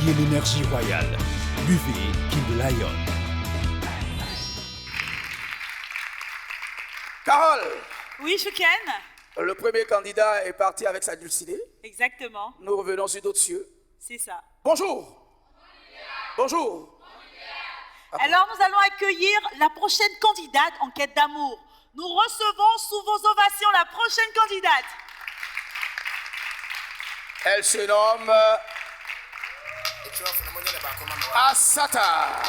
Ayez l'énergie royale. Buvez King Lion. Carole, Oui, Chouken. le premier candidat est parti avec sa dulcinée. Exactement, Nous revenons sur d'autres cieux. c'est ça. Bonjour. Bonjour. Alors, nous allons accueillir la prochaine candidate en quête d'amour. Nous recevons sous vos ovations la prochaine candidate. Elle se nomme Asata.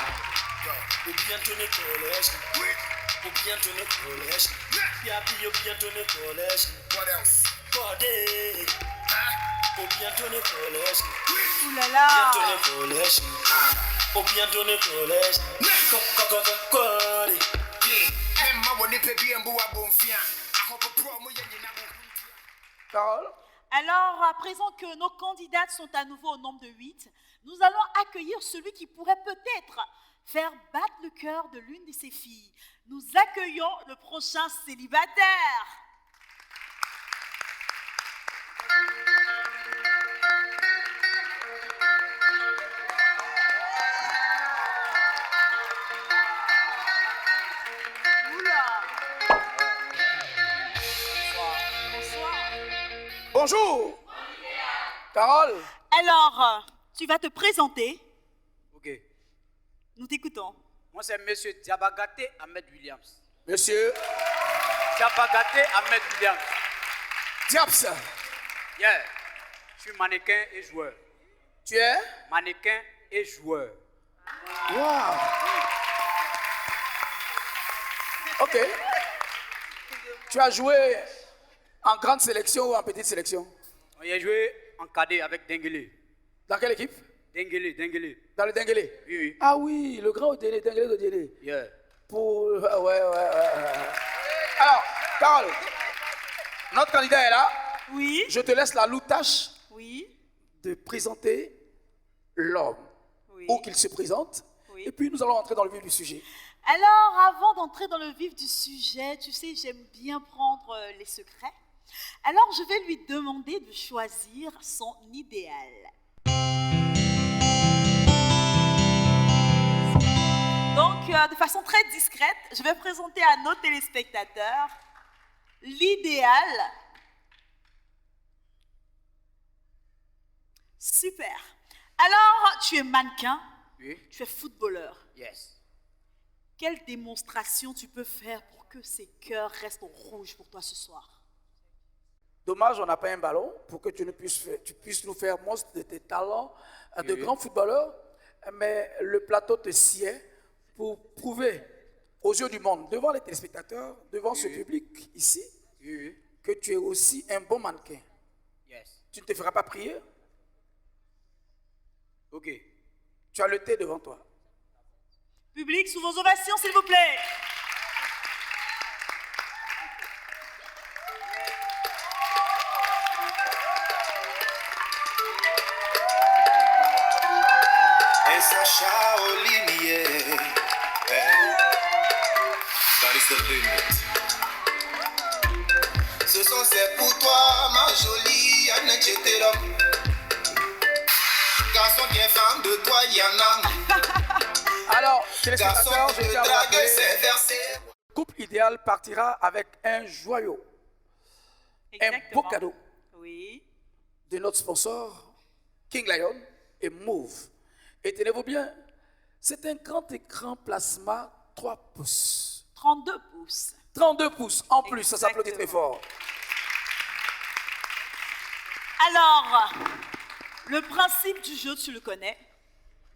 Ouh là là. Carole, Alors, à présent que nos candidates sont à nouveau au nombre de 8, nous allons accueillir celui qui pourrait peut-être faire battre le cœur de l'une de ses filles. Nous accueillons le prochain célibataire. Oula. Bonsoir. bonjour. Carole, Alors, tu vas te présenter. Ok. Nous t'écoutons. Moi, c'est Monsieur Diabagate Ahmed Williams. monsieur Diabagate Ahmed Williams. Diaps, Yeah. Je suis mannequin et joueur. tu es Mannequin et joueur. Wow. Ok. Tu as joué en grande sélection ou en petite sélection? On y a joué en cadet avec Denguele. Dans quelle équipe? Denguele. Dans le Denguele? Oui, oui. Ah oui, le grand Denguele d'Odiele. Yeah. Pour... ouais. Alors, Carole, notre candidat est là. Oui. Je te laisse la lourde tâche Oui. de présenter l'homme, Oui. où qu'il se présente. Oui. Et puis nous allons entrer dans le vif du sujet. Alors, avant d'entrer dans le vif du sujet, tu sais, j'aime bien prendre les secrets. Alors, je vais lui demander de choisir son idéal. Donc, de façon très discrète, je vais présenter à nos téléspectateurs l'idéal. Super. Alors, tu es mannequin, Oui. tu es footballeur. Yes. Quelle démonstration tu peux faire pour que ces cœurs restent rouges pour toi ce soir? Dommage, on n'a pas un ballon pour que tu puisses nous faire montre de tes talents de Oui. grand footballeur. Mais le plateau te sied pour prouver aux yeux du monde, devant les téléspectateurs, devant ce public ici, Oui. que tu es aussi un bon mannequin. Yes. Tu ne te feras pas prier. Ok. Tu as le thé devant toi. Public, sous vos ovations, s'il vous plaît. Essa Shaolin, yeah. That is the limit. Ce son c'est pour toi, ma jolie Anne Chetera. Garçon bien fan de toi, Yana. Alors, Garçon téléspectateurs, pour je te tiens à vous draguer, rappeler, c'est versé. le couple idéal partira avec un joyau, un beau cadeau Oui. de notre sponsor, King Lion et Move. Et tenez-vous bien, c'est un grand écran plasma 3 pouces. 32 pouces. 32 pouces en plus, ça s'applaudit très fort. Alors, le principe du jeu, tu le connais.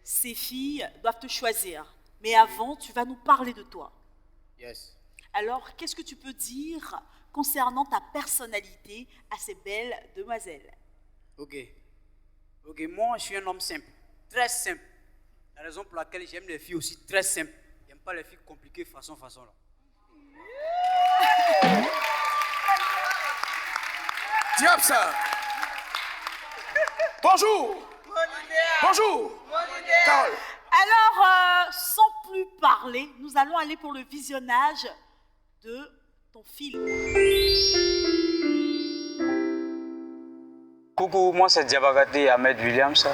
Ces filles doivent te choisir. Mais avant, tu vas nous parler de toi. Yes. Alors, qu'est-ce que tu peux dire concernant ta personnalité à ces belles demoiselles? Ok. Ok, moi, je suis un homme simple. Très simple. La raison pour laquelle j'aime les filles aussi très simples. J'aime pas les filles compliquées façon là. Diable ça. Bonjour. Bonjour. Carole. Alors, sans plus parler, nous allons aller pour le visionnage de ton film. Coucou, moi c'est Diabagate Ahmed Williams.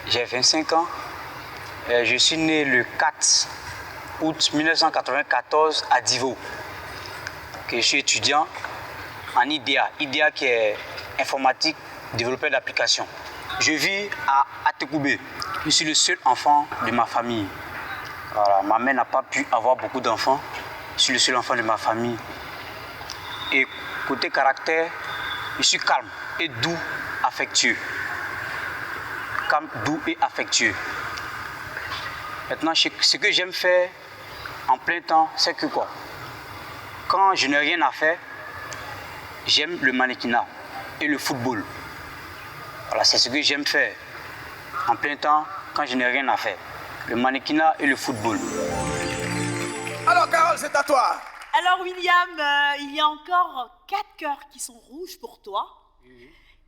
j'ai 25 ans. Je suis né le 4 août 1994 à Divo. Je suis étudiant en IDEA. IDEA qui est informatique, développeur d'applications. Je vis à Atekoubé. Je suis le seul enfant de ma famille. Voilà, ma mère n'a pas pu avoir beaucoup d'enfants. Je suis le seul enfant de ma famille. Et côté caractère, je suis calme et doux, affectueux. Calme, doux et affectueux. Maintenant, ce que j'aime faire en plein temps, c'est que quoi? Quand je n'ai rien à faire, j'aime le mannequinat et le football. Voilà, c'est ce que j'aime faire en plein temps quand je n'ai rien à faire. Le mannequinat et le football. Alors, Carole, c'est à toi. Alors, William, il y a encore 4 cœurs qui sont rouges pour toi.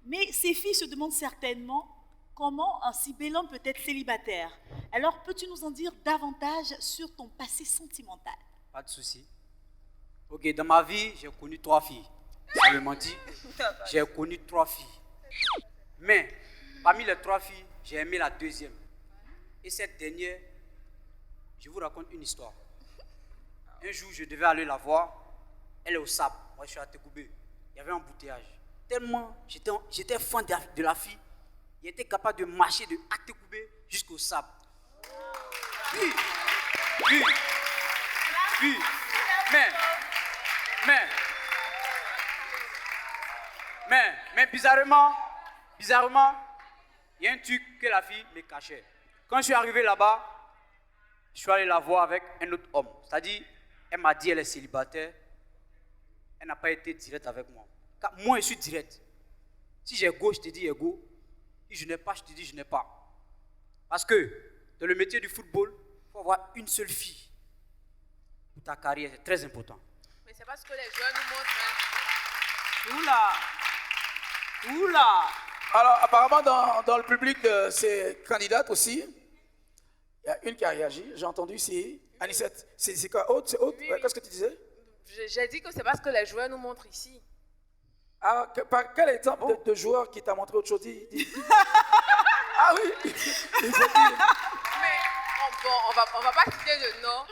Mais ces filles se demandent certainement comment un si bel homme peut être célibataire. Alors, peux-tu nous en dire davantage sur ton passé sentimental? Pas de souci. Ok, dans ma vie, j'ai connu 3 filles. Sans le mentir, j'ai connu 3 filles. Mais, parmi les 3 filles, j'ai aimé la deuxième. Et cette dernière, je vous raconte une histoire. Un jour, je devais aller la voir. Elle est au sable. Moi, je suis à Tekoubé. Il y avait un embouteillage. Tellement j'étais fan de la fille. Il était capable de marcher de Atekoubé jusqu'au sable. Puis, mais bizarrement, il y a un truc que la fille me cachait. Quand je suis arrivé là-bas, je suis allé la voir avec un autre homme. C'est-à-dire, elle m'a dit qu'elle est célibataire. Elle n'a pas été directe avec moi. Car moi, je suis direct. Si j'ai go, je te dis go. Si je n'ai pas, je te dis je n'ai pas. Parce que dans le métier du football, il faut avoir une seule fille. Pour ta carrière, c'est très important. Mais c'est parce que les joueurs nous montrent. Oula! Alors, apparemment, dans le public de ces candidates aussi, il y a une qui a réagi. J'ai entendu ici. Anicette, c'est quoi? Autre, c'est autre? Oui, Qu'est-ce que tu disais? J'ai dit que c'est parce que les joueurs nous montrent ici. Ah, par quel exemple de joueur qui t'a montré autre chose? Ah oui, il faut dire. Mais on va pas citer de nom.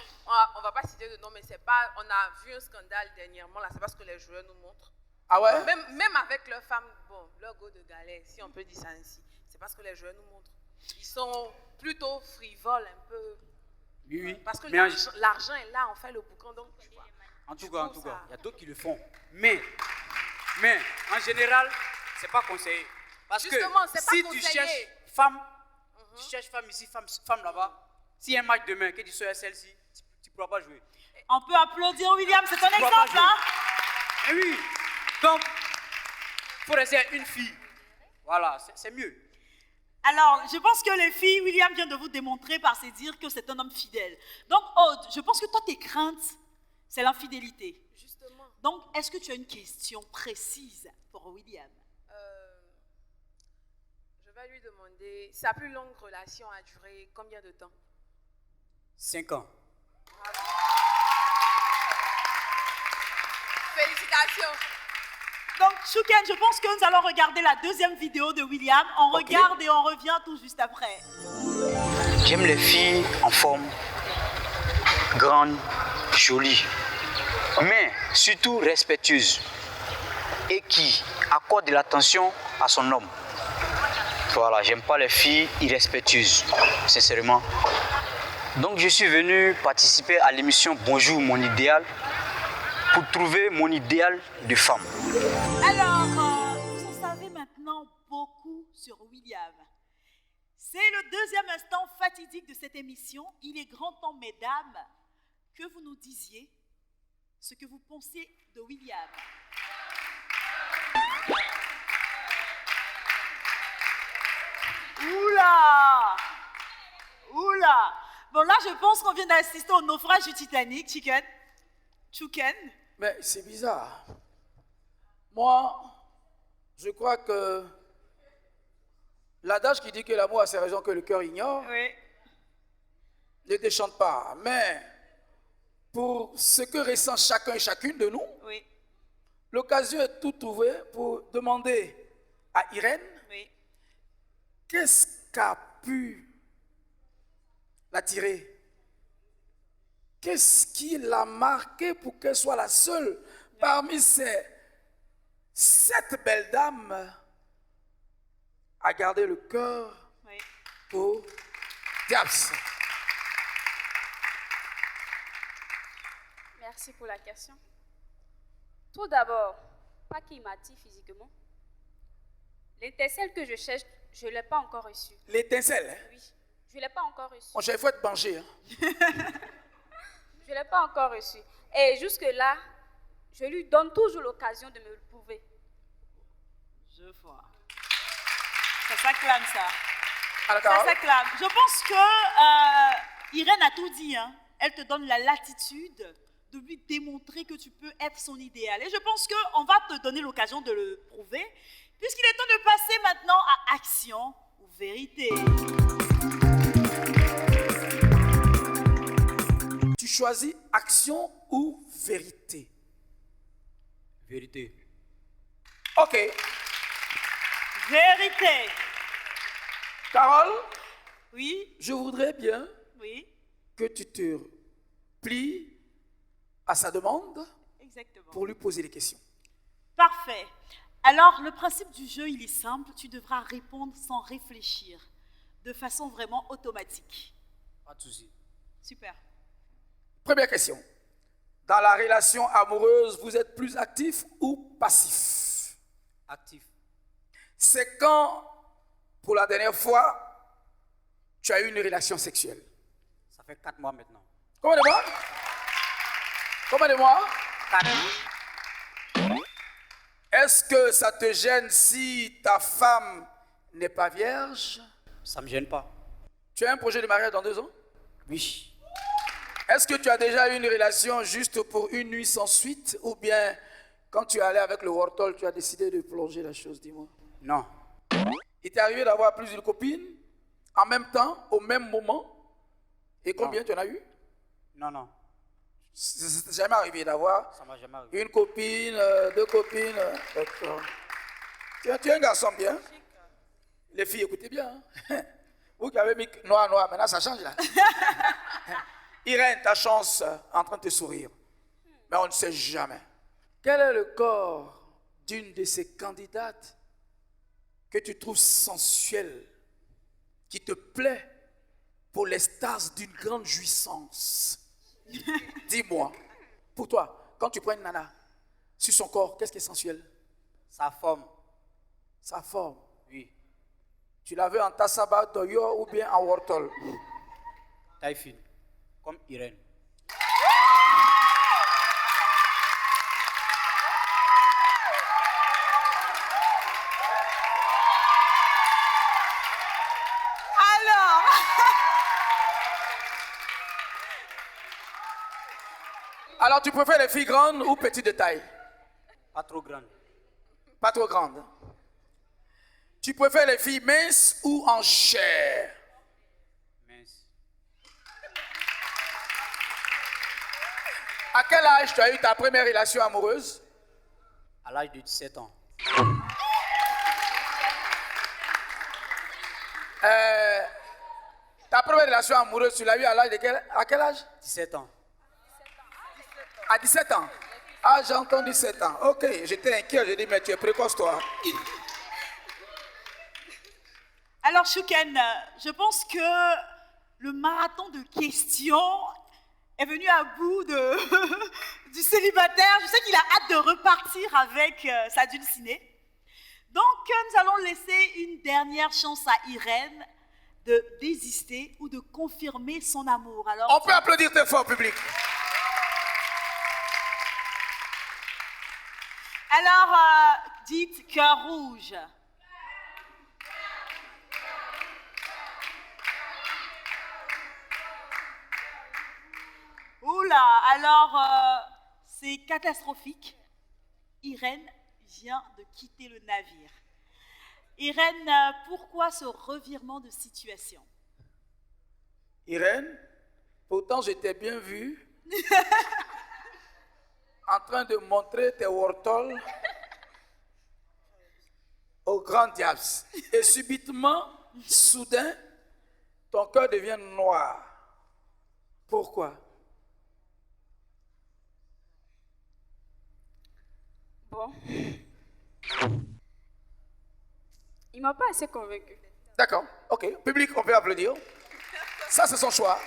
On va pas citer de nom, mais c'est pas. On a vu un scandale dernièrement là. C'est parce que les joueurs nous montrent. Ah ouais? Même avec leurs femmes, bon, leur go de galère, si on peut dire ça ainsi. C'est parce que les joueurs nous montrent. Ils sont plutôt frivoles un peu. Oui. Parce que Mais l'argent est là, on fait le boucan, donc tu vois. En tout cas, il y a d'autres qui le font. Mais en général, c'est pas conseillé. Parce Justement, que c'est pas si conseillé. tu cherches femme, tu cherches femme ici, femme là-bas, s'il y a un match demain, que tu sois celle-ci, tu ne pourras pas jouer. On peut applaudir William, c'est un Tu pourras exemple, pas hein? jouer. Eh oui. Donc, il faut rester une fille. Voilà, c'est mieux. Alors, je pense que les filles, William vient de vous démontrer par ses dires que c'est un homme fidèle. Donc, Aude, je pense que toi, tes craintes, c'est l'infidélité. Justement. Donc, est-ce que tu as une question précise pour William? Je vais lui demander, sa plus longue relation a duré combien de temps? 5 ans. Félicitations. Donc, Chouken, je pense que nous allons regarder la deuxième vidéo de William. On regarde et on revient tout juste après. J'aime les filles en forme, grandes, jolies, mais surtout respectueuses et qui accordent de l'attention à son homme. Voilà, j'aime pas les filles irrespectueuses, sincèrement. Donc je suis venu participer à l'émission Bonjour mon idéal pour trouver mon idéal de femme. Alors, vous en savez maintenant beaucoup sur William. C'est le deuxième instant fatidique de cette émission. Il est grand temps, mesdames, que vous nous disiez ce que vous pensiez de William. Oula! Oula! Bon, là, je pense qu'on vient d'assister au naufrage du Titanic, Chouken. Mais c'est bizarre. Moi, je crois que l'adage qui dit que l'amour a ses raisons que le cœur ignore Oui. ne déchante pas. Mais pour ce que ressent chacun et chacune de nous, Oui. l'occasion est tout trouvée pour demander à Irène Oui. qu'est-ce qu'a pu l'attirer? Qu'est-ce qui l'a marqué pour qu'elle soit la seule parmi ces 7 belles dames à garder le cœur Oui. pour Diabs? Merci pour la question. Tout d'abord, pas qu'il m'attire physiquement. L'étincelle que je cherche, je ne l'ai pas encore reçue. L'étincelle, hein? Oui, je ne l'ai pas encore reçue. Bon, il faut être banché. Hein? Je ne l'ai pas encore reçue. Et jusque-là, je lui donne toujours l'occasion de me le prouver. Je vois. Ça s'acclame, ça. Alors, Ça Carole? s'acclame. Je pense que Irène a tout dit. Hein. Elle te donne la latitude de lui démontrer que tu peux être son idéal. Et je pense qu'on va te donner l'occasion de le prouver, puisqu'il est temps de passer maintenant à action ou vérité. Tu choisis action ou vérité? Vérité. Ok. Vérité. Carole, Oui, je voudrais bien oui, que tu te plies à sa demande exactement. pour lui poser des questions. Parfait. Alors, le principe du jeu, il est simple. Tu devras répondre sans réfléchir, de façon vraiment automatique. Pas de souci. Super. Première question. Dans la relation amoureuse, vous êtes plus actif ou passif? Actif. C'est quand, pour la dernière fois, tu as eu une relation sexuelle? Ça fait 4 mois maintenant. Combien de mois? Combien de mois? 4. Est-ce que ça te gêne si ta femme n'est pas vierge? Ça ne me gêne pas. Tu as un projet de mariage dans 2 ans? Oui. Est-ce que tu as déjà eu une relation juste pour une nuit sans suite? Ou bien, quand tu es allé avec le Wortol, tu as décidé de plonger la chose, dis-moi. Non. Il t'est arrivé d'avoir plusieurs copines en même temps, au même moment? Et combien tu en as eu? Non, non. C'est jamais arrivé d'avoir Ça ne m'a jamais arrivé. une copine, 2 copines. D'accord. Tu es un garçon bien. Les filles, écoutez bien. Hein. Vous qui avez mis noir, maintenant ça change là. Irène, ta chance en train de te sourire. Mais on ne sait jamais. Quel est le corps d'une de ces candidates que tu trouves sensuelle, qui te plaît pour l'extase d'une grande jouissance? Dis-moi, pour toi, quand tu prends une nana sur son corps, qu'est-ce qui est sensuel? Sa forme. Sa forme. Oui. Tu la veux en tassaba, doyo ou bien en wortol? Taille fine. Comme Irène. Alors, tu préfères les filles grandes ou petites de taille? Pas trop grande. Pas trop grandes. Tu préfères les filles minces ou en chair? Mince. À quel âge tu as eu ta première relation amoureuse? À l'âge de 17 ans. Ta première relation amoureuse, tu l'as eu à l'âge de à quel âge? 17 ans. À 17 ans. Ah, j'ai entendu 17 ans. Ok, j'étais inquiet, j'ai dit, mais tu es précoce, toi. Alors, Chouken, je pense que le marathon de questions est venu à bout du célibataire. Je sais qu'il a hâte de repartir avec sa dulcinée. Donc, nous allons laisser une dernière chance à Irène de désister ou de confirmer son amour. Alors, On peut applaudir très fort, public. Alors, dites cœur rouge. Oula, alors c'est catastrophique. Irène vient de quitter le navire. Irène, pourquoi ce revirement de situation? Irène, pourtant je t'ai bien vu en train de montrer tes wortol au grand diable. Et subitement, soudain, ton cœur devient noir. Pourquoi? Bon. Il m'a pas assez convaincu. D'accord, ok. Public, on peut applaudir. Ça, c'est son choix.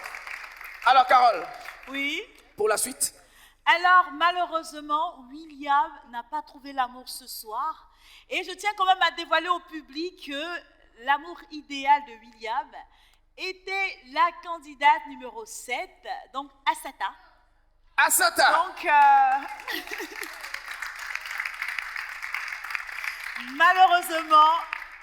Alors, Carole, Oui. pour la suite. Alors, malheureusement, William n'a pas trouvé l'amour ce soir. Et je tiens quand même à dévoiler au public que l'amour idéal de William était la candidate numéro 7, donc Assata. Assata. Donc, malheureusement,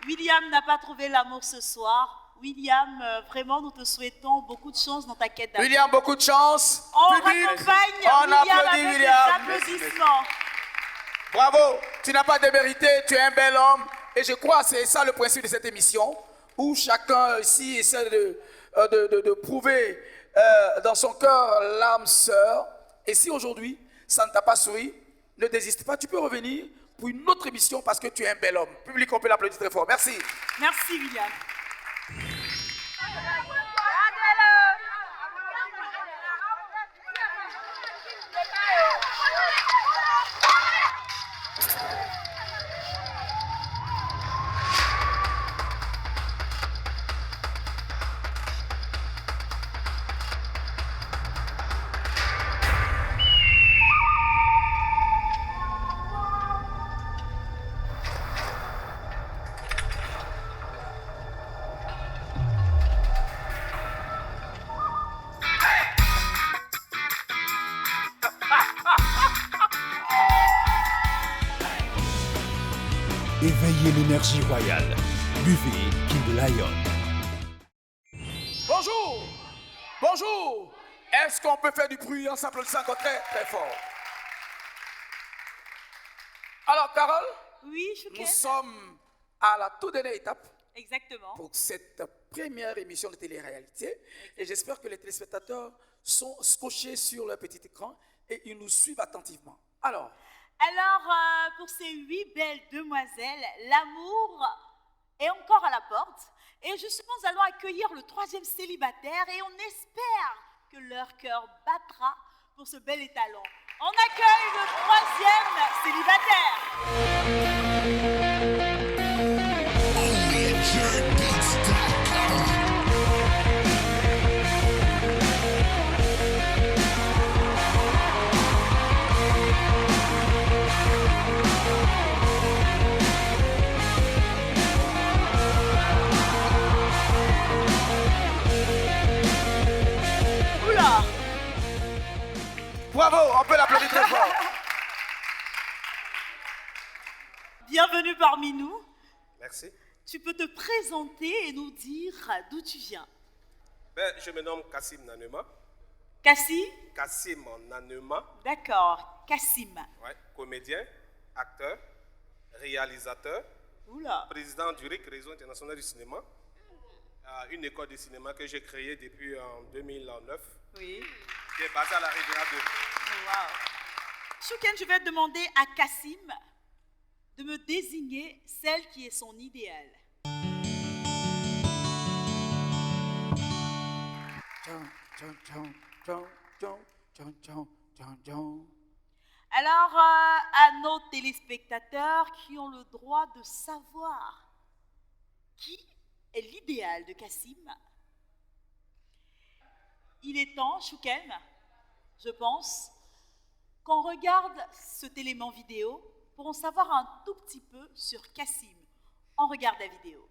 William n'a pas trouvé l'amour ce soir. William, vraiment, nous te souhaitons beaucoup de chance dans ta quête d'amour. William, beaucoup de chance. On Public, raccompagne on William applaudit avec William. des applaudissements. Bravo, tu n'as pas démérité, tu es un bel homme. Et je crois que c'est ça le principe de cette émission, où chacun ici essaie de prouver dans son cœur l'âme sœur. Et si aujourd'hui, ça ne t'a pas souri, ne désiste pas, tu peux revenir pour une autre émission parce que tu es un bel homme. Public, on peut l'applaudir très fort. Merci. Merci, William. Éveillez l'énergie royale. Buvez King Lion. Bonjour. Bonjour. Est-ce qu'on peut faire du bruit en s'applaudissant encore très, très fort? Alors, Carole, Oui, Chouken. nous sommes à la toute dernière étape Exactement. pour cette première émission de télé-réalité. Et j'espère que les téléspectateurs sont scotchés sur leur petit écran et ils nous suivent attentivement. Alors, Pour ces 8 belles demoiselles, l'amour est encore à la porte. Et justement, nous allons accueillir le 3e célibataire et on espère que leur cœur battra pour ce bel étalon. On accueille le 3e célibataire. Oula! bravo, on peut l'applaudir très fort. Bienvenue parmi nous. Merci. Tu peux te présenter et nous dire d'où tu viens. Je me nomme Kassim Nanema. Cassie? Kassim Nanema, D'accord. Kassim. ouais, comédien, acteur, réalisateur, Oula. président du RIC, Réseau international du cinéma, une école de cinéma que j'ai créée depuis en 2009, Oui. qui est basée à la Riviera 2. Wow. Chouken, je vais demander à Kassim de me désigner celle qui est son idéal. Alors, à nos téléspectateurs qui ont le droit de savoir qui est l'idéal de Kassim, il est temps, Chouken, je pense, qu'on regarde cet élément vidéo pour en savoir un tout petit peu sur Kassim. On regarde la vidéo.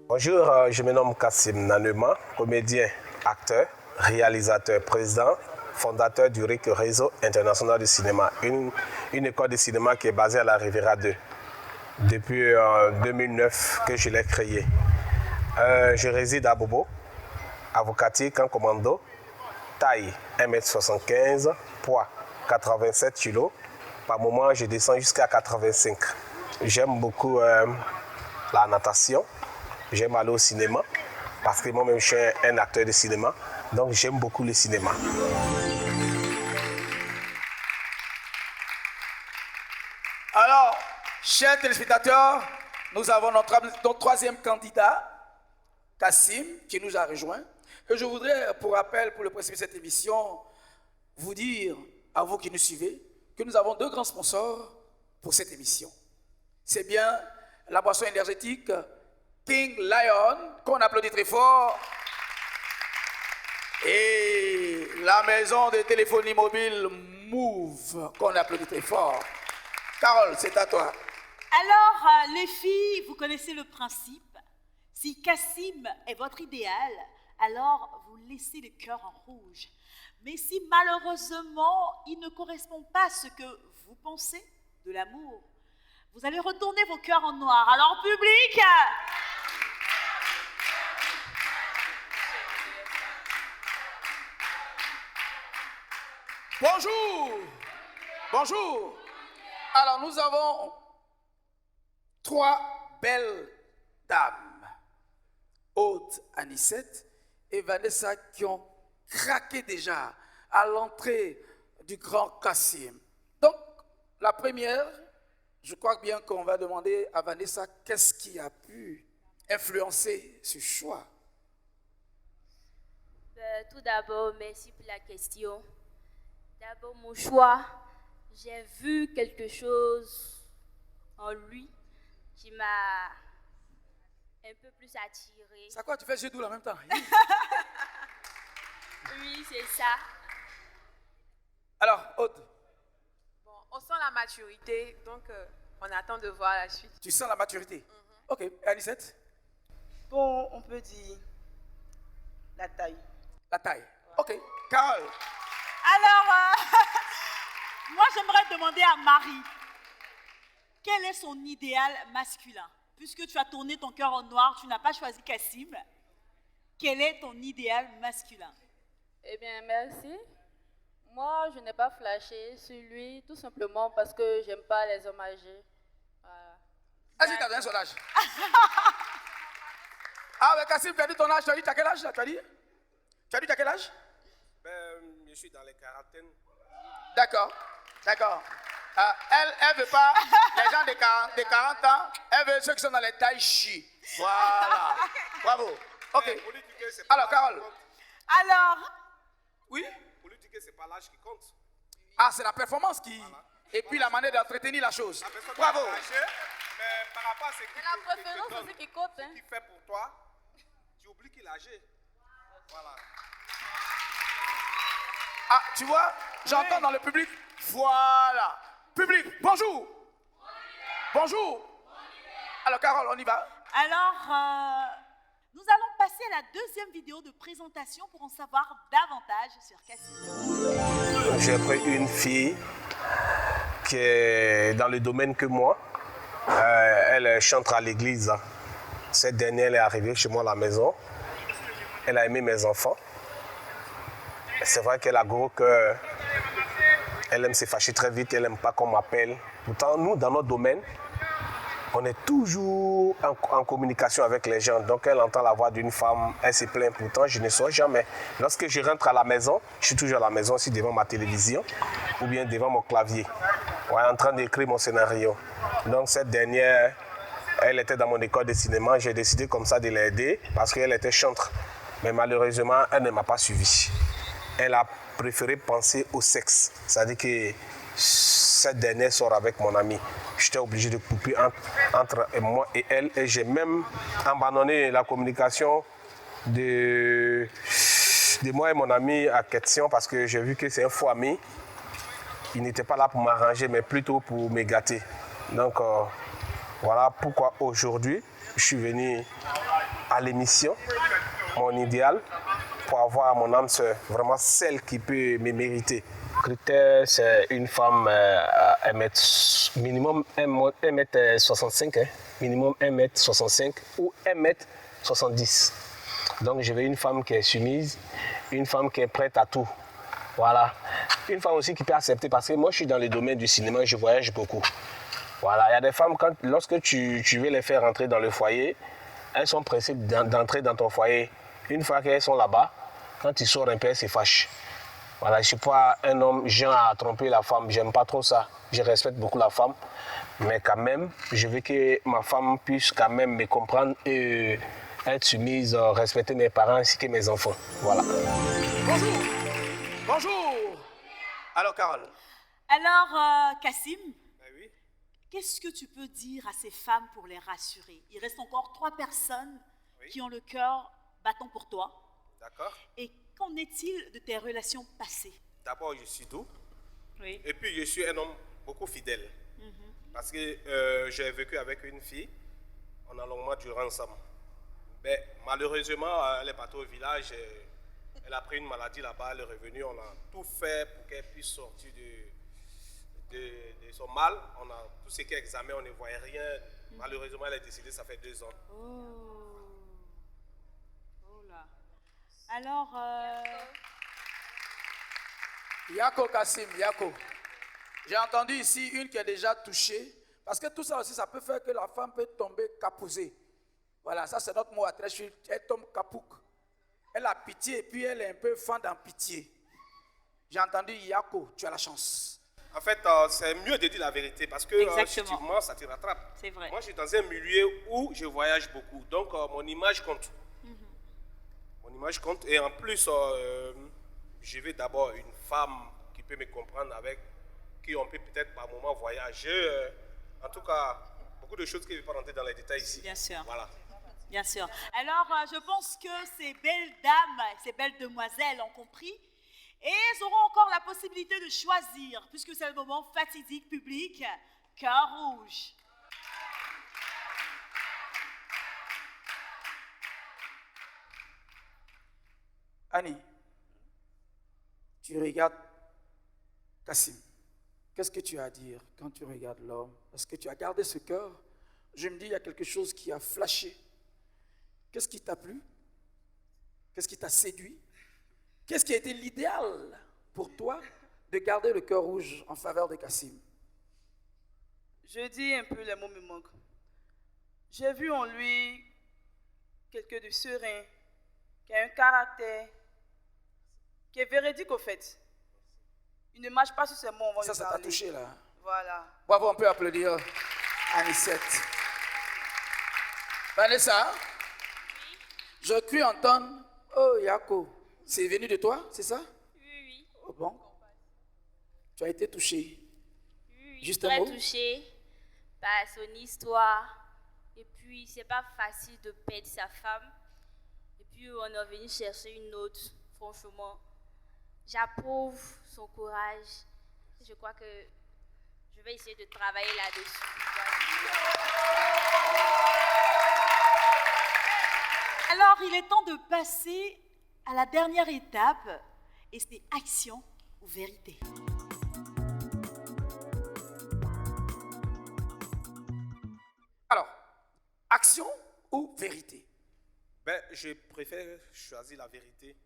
Bonjour, je me nomme Kassim Nanema, comédien, acteur, réalisateur, président, fondateur du RIC, Réseau international du cinéma, une école de cinéma qui est basée à la Riviera 2. Depuis 2009 que je l'ai créée. Je réside à Bobo, avocatier, camp commando, taille 1m75, poids 87 kg. Par moment, je descends jusqu'à 85. J'aime beaucoup la natation. J'aime aller au cinéma parce que moi-même, je suis un acteur de cinéma. Donc, j'aime beaucoup le cinéma. Alors, chers téléspectateurs, Nous avons notre troisième candidat, Kassim, qui nous a rejoint. Et je voudrais, pour rappel, pour le principe de cette émission, vous dire, à vous qui nous suivez, que nous avons deux grands sponsors pour cette émission. C'est bien la boisson énergétique King Lion, qu'on applaudit très fort, et la maison de téléphonie mobile Move, qu'on applaudit très fort. Carole, c'est à toi. Alors, les filles, vous connaissez le principe. Si Kassim est votre idéal, alors vous laissez le cœur en rouge. Mais si malheureusement, il ne correspond pas à ce que vous pensez de l'amour, vous allez retourner vos cœurs en noir. Alors, public, bonjour. Bonjour. Alors, nous avons 3 belles dames, Aude, Anicette et Vanessa, qui ont craqué déjà à l'entrée du grand Kassim. Donc, la première, je crois bien qu'on va demander à Vanessa qu'est-ce qui a pu influencer ce choix. Tout d'abord, merci pour la question. D'abord, mon choix, j'ai vu quelque chose en lui qui m'a un peu plus attirée. C'est quoi, tu fais doux en même temps? Oui, c'est ça. Alors, Aude. Bon, on sent la maturité, donc on attend de voir la suite. Tu sens la maturité? Ok, et Anicette? Bon, on peut dire la taille. La taille. Ok, Carole. alors, moi j'aimerais demander à Marie, quel est son idéal masculin? Puisque tu as tourné ton cœur en noir, tu n'as pas choisi Kassim. Quel est ton idéal masculin? Eh bien, merci. Moi, je n'ai pas flashé sur lui, tout simplement parce que j'aime pas les hommes âgés. Voilà. Vas-y, t'as donné son âge. Ah, mais Kassim, tu as dit ton âge, tu as dit t'as quel âge là? Tu as dit t'as quel âge? Je suis dans les quarantaines. D'accord, d'accord. Elle veut pas les gens de 40 ans, elle veut ceux qui sont dans les tailles chi. Voilà. Bravo. Ok. Alors, Carole. Alors. Oui? Politique, c'est pas l'âge qui compte. Ah, c'est la performance qui. Voilà. Et puis la manière d'entretenir la chose. Bravo. Mais par rapport à ce qui la préférence aussi qui compte. Ce qu'il fait pour toi, tu oublies qu'il est âgé. Voilà. Ah, tu vois, j'entends dans le public. Voilà. Public, bonjour. Bonjour. Alors, Carole, on y va. Alors, nous allons passer à la deuxième vidéo de présentation pour en savoir davantage sur Kassim. J'ai pris une fille qui est dans le domaine que moi. Elle chante à l'église. Cette dernière, elle est arrivée chez moi à la maison. Elle a aimé mes enfants. C'est vrai qu'elle a gros cœur. Elle aime se fâcher très vite, elle n'aime pas qu'on m'appelle. Pourtant, nous, dans notre domaine, on est toujours en communication avec les gens. Donc, elle entend la voix d'une femme, elle se plaint. Pourtant, je ne sors jamais. Lorsque je rentre à la maison, je suis toujours à la maison, aussi devant ma télévision ou bien devant mon clavier, en train d'écrire mon scénario. Donc, cette dernière, elle était dans mon école de cinéma. J'ai décidé comme ça de l'aider parce qu'elle était chantre. Mais malheureusement, elle ne m'a pas suivi. Elle a préféré penser au sexe. C'est-à-dire que cette dernière sort avec mon ami. J'étais obligé de couper entre moi et elle. Et j'ai même abandonné la communication de moi et mon ami à question parce que j'ai vu que c'est un faux ami. Il n'était pas là pour m'arranger, mais plutôt pour me gâter. Donc, voilà pourquoi aujourd'hui, je suis venu à l'émission, mon idéal, pour avoir à mon âme sœur, vraiment celle qui peut me mériter. Le critère, c'est une femme minimum 1m65, minimum 1m65 ou 1m70. Donc je veux une femme qui est soumise, une femme qui est prête à tout. Voilà. Une femme aussi qui peut accepter, parce que moi je suis dans le domaine du cinéma, je voyage beaucoup. Voilà. Il y a des femmes, lorsque tu veux les faire rentrer dans le foyer, elles sont pressées d'entrer dans ton foyer. Une fois qu'elles sont là-bas, quand ils sortent un peu, elles se fâchent. Voilà, je ne suis pas un homme genre à tromper la femme, j'aime pas trop ça. Je respecte beaucoup la femme. Mais quand même, je veux que ma femme puisse quand même me comprendre et être soumise, respecter mes parents ainsi que mes enfants. Voilà. Bonjour. Bonjour. Alors, Carole. Alors, Kassim, qu'est-ce que tu peux dire à ces femmes pour les rassurer? Il reste encore 3 personnes qui ont le cœur battant pour toi. D'accord. Et qu'en est-il de tes relations passées? D'abord, je suis doux. Oui. Et puis, je suis un homme beaucoup fidèle. Parce que j'ai vécu avec une fille. On a longuement duré ensemble. Mais malheureusement, elle est partie au village. Elle a pris une maladie là-bas. Elle est revenue. On a tout fait pour qu'elle puisse sortir de son mal. On a tout ce qui est examen. On ne voyait rien. Malheureusement, elle est décédée. Ça fait 2 ans. Oh là. Alors... Yako Kassim, Yako. J'ai entendu ici une qui est déjà touchée. Parce que tout ça aussi, ça peut faire que la femme peut tomber capousée. Voilà, ça c'est notre mot à trèche. Elle tombe capouk. Elle a pitié et puis elle est un peu fan en pitié. J'ai entendu Yako, tu as la chance. En fait, c'est mieux de dire la vérité parce que si tu mens, ça te rattrape. C'est vrai. Moi, je suis dans un milieu où je voyage beaucoup. Donc, mon image compte. Mon image compte. Et en plus, je veux d'abord une femme qui peut me comprendre, avec qui on peut peut-être par moment voyager. En tout cas, beaucoup de choses qui ne vont pas rentrer dans les détails ici. Bien sûr. Voilà. Bien sûr. Alors, je pense que ces belles dames, ces belles demoiselles ont compris. Et elles auront encore la possibilité de choisir, puisque c'est le moment fatidique public, cœur rouge. Annie, tu regardes Kassim. Qu'est-ce que tu as à dire quand tu regardes l'homme? Est-ce que tu as gardé ce cœur? Je me dis, il y a quelque chose qui a flashé. Qu'est-ce qui t'a plu? Qu'est-ce qui t'a séduit? Qu'est-ce qui a été l'idéal pour toi de garder le cœur rouge en faveur de Kassim? Je dis un peu, les mots me manquent. J'ai vu en lui quelqu'un de serein, qui a un caractère, qui est véridique au fait. Il ne marche pas sur ses mots, on va lui parler. Ça t'a touché là. Voilà. Bravo, on peut applaudir Anicette. Vanessa, je cru entendre, oh Yako, c'est venu de toi, c'est ça? Oui. Oh bon? Tu as été touché. Oui, Juste un très mot? touchée par son histoire. Et puis, c'est pas facile de perdre sa femme. Et puis, on est venu chercher une autre. Franchement, j'approuve son courage. Je crois que je vais essayer de travailler là-dessus. Alors, il est temps de passer à la dernière étape, et c'est action ou vérité. Alors, action ou vérité? Ben, je préfère choisir la vérité.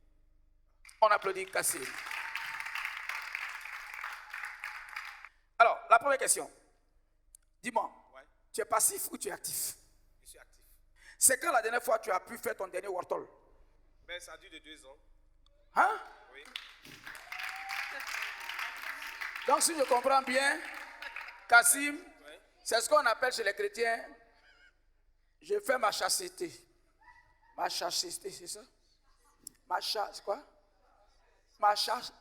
On applaudit Kassim. Alors, la première question. Dis-moi, tu es passif ou tu es actif? Je suis actif. C'est quand la dernière fois tu as pu faire ton dernier Wartol? Ben, ça dure de 2 ans. Hein? Oui. Donc, si je comprends bien, Kassim, c'est ce qu'on appelle chez les chrétiens, je fais ma chasteté. Ma chasteté, c'est ça? Ma chasteté, c'est quoi? Ma chasteté.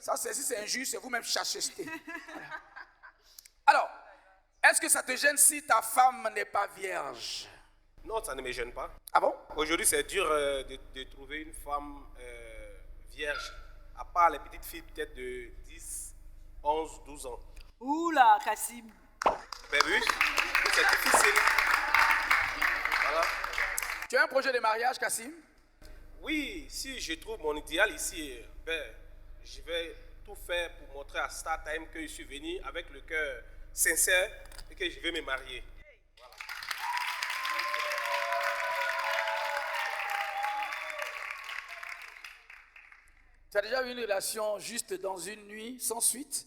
Ça, si c'est injuste, c'est vous-même chasteté. Voilà. Alors, est-ce que ça te gêne si ta femme n'est pas vierge? Non, ça ne me gêne pas. Ah bon? Aujourd'hui, c'est dur de trouver une femme vierge, à part les petites filles peut-être de 10, 11, 12 ans. Oula, Kassim. Ben oui, c'est difficile. Voilà. Tu as un projet de mariage, Kassim? Oui, si je trouve mon idéal ici, ben, je vais tout faire pour montrer à StarTime que je suis venu avec le cœur sincère et que je vais me marier. Voilà. Tu as déjà eu une relation juste dans une nuit, sans suite?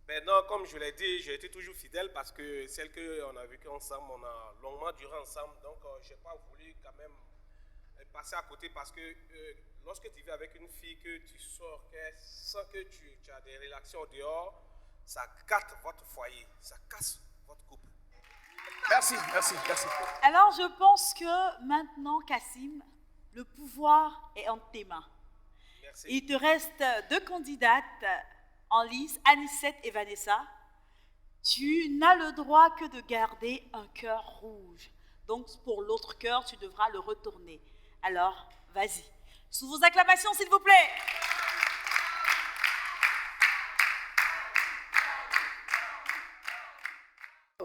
Ben non, comme je l'ai dit, j'ai été toujours fidèle parce que celle qu'on a vécue ensemble, on a longuement duré ensemble. Donc, je n'ai pas voulu quand même passer à côté parce que lorsque tu vis avec une fille, que tu sors, sans que tu as des relations au dehors, ça gâte votre foyer, ça casse votre couple. Merci, merci, merci. Alors, je pense que maintenant, Kassim, le pouvoir est entre tes mains. Merci. Il te reste 2 candidates en lice, Anicette et Vanessa. Tu n'as le droit que de garder un cœur rouge. Donc, pour l'autre cœur, tu devras le retourner. Alors, vas-y. Sous vos acclamations, s'il vous plaît.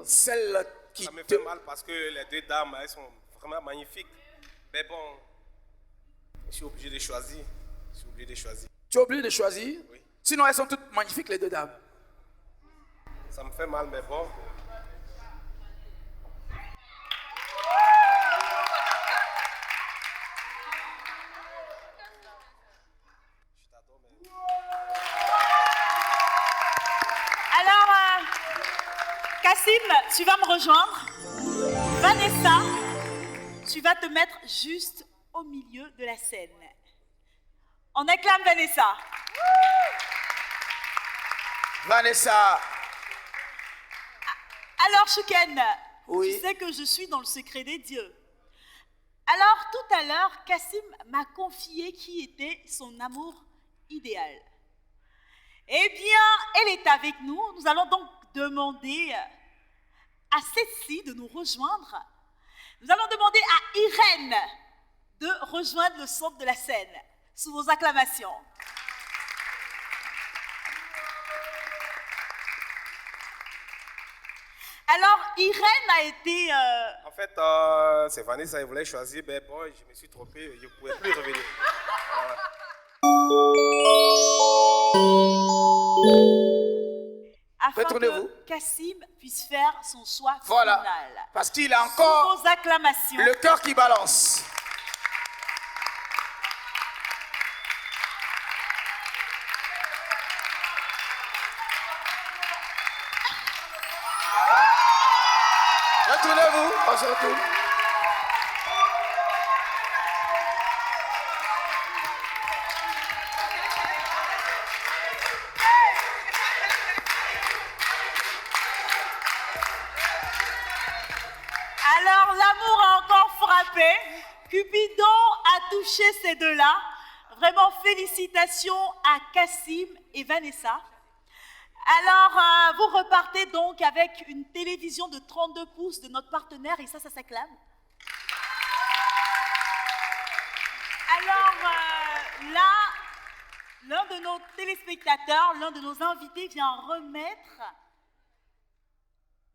Celle qui Ça me fait mal parce que les 2 dames, elles sont vraiment magnifiques. Mais bon, je suis obligé de choisir. Tu es obligé de choisir? Oui. Sinon, elles sont toutes magnifiques, les 2 dames. Ça me fait mal, mais bon. Alors, Kassim, tu vas me rejoindre. Vanessa, tu vas te mettre juste au milieu de la scène. On acclame Vanessa. Vanessa. Alors, Chouken, Oui. tu sais que je suis dans le secret des dieux. Alors, tout à l'heure, Kassim m'a confié qui était son amour idéal. Eh bien, elle est avec nous. Nous allons donc demander à Cécile de nous rejoindre. Nous allons demander à Irène de rejoindre le centre de la scène. Sous vos acclamations. Alors, Irène a été... En fait, c'est Vanessa, elle voulait choisir, mais bon, je me suis trompé, je ne pouvais plus revenir. Voilà. afin Retournez-vous. que Kassim puisse faire son choix Voilà. final. Parce qu'il a encore Sous vos acclamations. le cœur qui balance. Retournez-vous, on se retourne. Alors, l'amour a encore frappé. Cupidon a touché ces deux-là. Vraiment, félicitations à Kassim et Vanessa. Alors, vous repartez donc avec une télévision de 32 pouces de notre partenaire, et ça s'acclame. Alors, là, l'un de nos téléspectateurs, l'un de nos invités vient remettre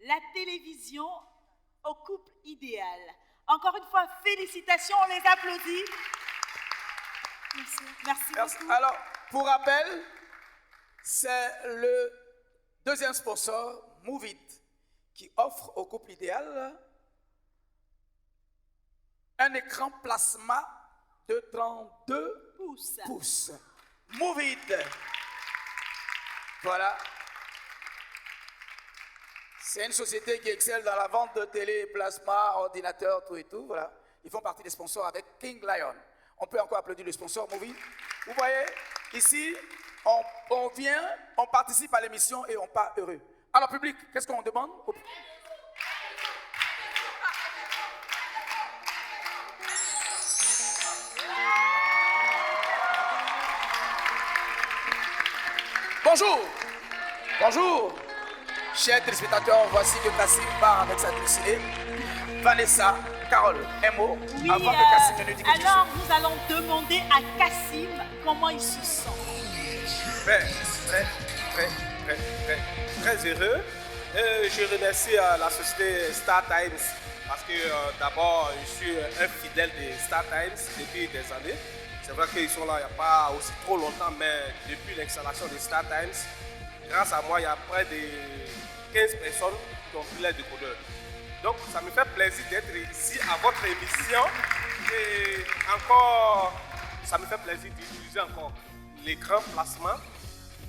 la télévision au couple idéal. Encore une fois, félicitations, on les applaudit. Merci beaucoup. Alors, pour rappel, c'est le deuxième sponsor, Move It, qui offre au couple idéal un écran plasma de 32 pouces. Move It. Voilà. C'est une société qui excelle dans la vente de télé, plasma, ordinateur, tout et tout. Voilà. Ils font partie des sponsors avec King Lion. On peut encore applaudir le sponsor Move It. Vous voyez, ici, on vient, on participe à l'émission et on part heureux. Alors, public, qu'est-ce qu'on demande? Bonjour. Bonjour. Chers téléspectateurs, voici que Kassim part avec sa dulcinée. Vanessa, Carole, un mot Oui, avant que Kassim ne nous dise quelque alors, chose. nous allons demander à Kassim comment il se sent. Très heureux. Je remercie la société Star Times parce que d'abord, je suis un fidèle de Star Times depuis des années. C'est vrai qu'ils sont là il n'y a pas aussi trop longtemps, mais depuis l'installation de Star Times, grâce à moi, il y a près de 15 personnes qui ont pris les décodeurs. Donc, ça me fait plaisir d'être ici à votre émission. Et encore, ça me fait plaisir d'utiliser encore l'écran placement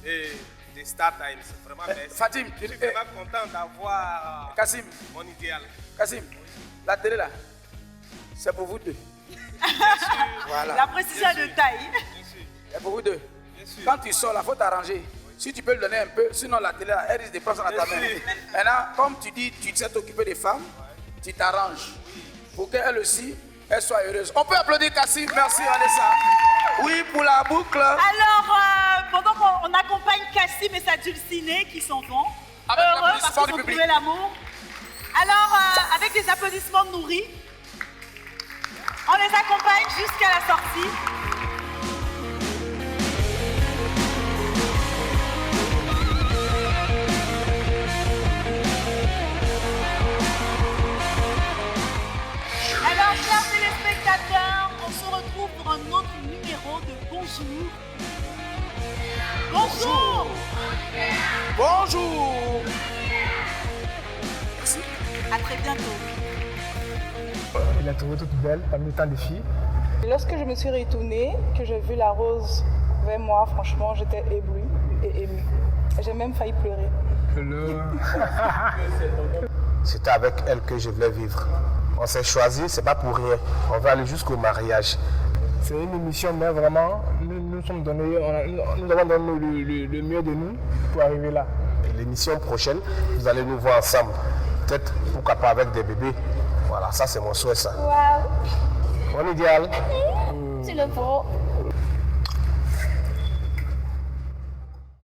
et des Star Times. Vraiment, merci. Fatim, je suis vraiment content d'avoir Kassim, mon idéal. Kassim, la télé là, c'est pour vous deux. Voilà. La précision de taille. C'est pour vous deux. Quand tu sors, il faut t'arranger. Si tu peux le donner un peu, sinon la télé, elle risque de prendre dans ta main. Maintenant, comme tu dis, tu sais t'occuper des femmes, tu t'arranges pour qu'elle aussi, elle soit heureuse. On peut applaudir Cassim. Merci Vanessa. Oui, pour la boucle. Alors, pendant qu'on accompagne Cassim et sa dulcinée qui s'en vont, heureux parce qu'ils ont trouvé l'amour. Alors, avec des applaudissements nourris, on les accompagne jusqu'à la sortie. Alors, chers téléspectateurs, on se retrouve pour un autre numéro de Bonjour. Bonjour. Bonjour. Merci. À très bientôt. Il a trouvé toute belle parmi tant de filles. Et lorsque je me suis retournée, que j'ai vu la rose vers moi, franchement, j'étais éblouie et émue. J'ai même failli pleurer. C'était avec elle que je voulais vivre. On s'est choisi, c'est pas pour rien. On va aller jusqu'au mariage. C'est une émission, mais vraiment, nous sommes donnés, nous avons donné le mieux de nous pour arriver là. Et l'émission prochaine, vous allez nous voir ensemble. Peut-être, pourquoi pas avec des bébés. Voilà, ça c'est mon souhait ça. Waouh. Mon idéal. Tu le prends.